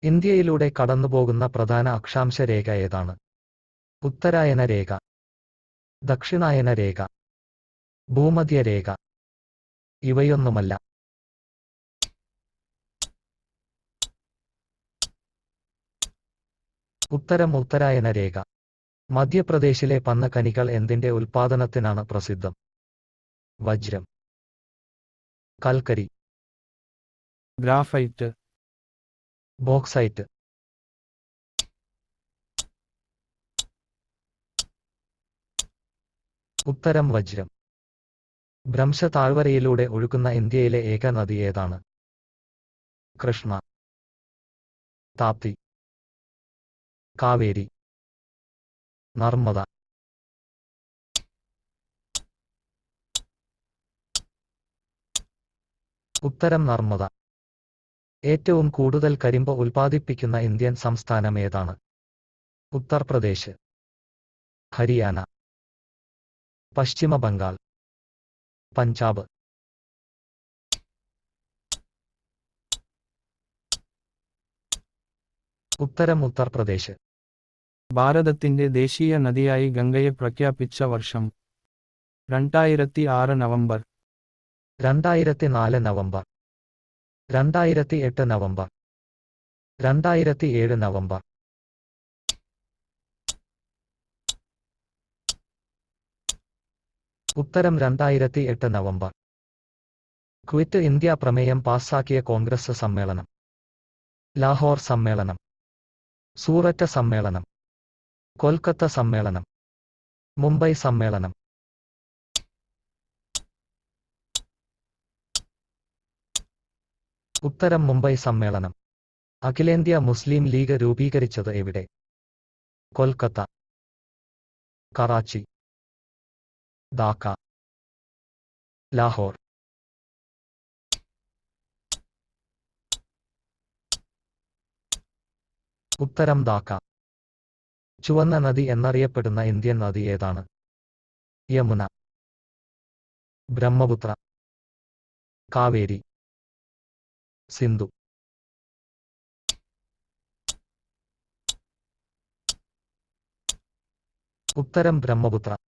ഇന്ത്യയിലൂടെ കടന്നുപോകുന്ന പ്രധാന അക്ഷാംശ രേഖ ഏതാണ്? ഉത്തരായന രേഖ, ദക്ഷിണായന രേഖ, ഭൂമധ്യരേഖ. ഇവയൊന്നുമല്ല. ഉത്തരം ഉത്തരായന രേഖ. മധ്യപ്രദേശിലെ പന്ന ഖനികൾ എന്തിന്റെ ഉൽപാദനത്തിനാണ് പ്രസിദ്ധം? വജ്രം, കൽക്കരി, ഗ്രാഫൈറ്റ്, ബോക്സൈറ്റ്. ഉത്തരം വജ്രം. ഭ്രംശ താഴ്വരയിലൂടെ ഒഴുകുന്ന ഇന്ത്യയിലെ ഏക നദി ഏതാണ്? കൃഷ്ണ, താപ്തി, കാവേരി, നർമ്മദ. ഉത്തരം നർമ്മദ. ഏറ്റവും കൂടുതൽ കരിമ്പ് ഉൽപ്പാദിപ്പിക്കുന്ന ഇന്ത്യൻ സംസ്ഥാനം ഏതാണ്? ഉത്തർപ്രദേശ്, ഹരിയാന, പശ്ചിമ ബംഗാൾ, പഞ്ചാബ്. ഉത്തരം ഉത്തർപ്രദേശ്. ഭാരതത്തിന്റെ ദേശീയ നദിയായി ഗംഗയെ പ്രഖ്യാപിച്ച വർഷം? 2006 നവംബർ, 2004 നവംബർ, 2008 നവംബർ, 2007 നവംബർ. ഉത്തരം 2008 നവംബർ. ക്വിറ്റ് ഇന്ത്യ പ്രമേയം പാസ്സാക്കിയ കോൺഗ്രസ് സമ്മേളനം? ലാഹോർ സമ്മേളനം, സൂററ്റ് സമ്മേളനം, കൊൽക്കത്ത സമ്മേളനം, മുംബൈ സമ്മേളനം. ഉത്തരം മുംബൈ സമ്മേളനം. അഖിലേന്ത്യാ മുസ്ലിം ലീഗ് രൂപീകരിച്ചത് എവിടെ? കൊൽക്കത്ത, കറാച്ചി, ധാക്ക, ലാഹോർ. ഉത്തരം ധാക്ക. ചുവന്ന നദി എന്നറിയപ്പെടുന്ന ഇന്ത്യൻ നദി ഏതാണ്? യമുന, ബ്രഹ്മപുത്ര, കാവേരി, സിന്ധു. ഉത്തരം ബ്രഹ്മപുത്ര.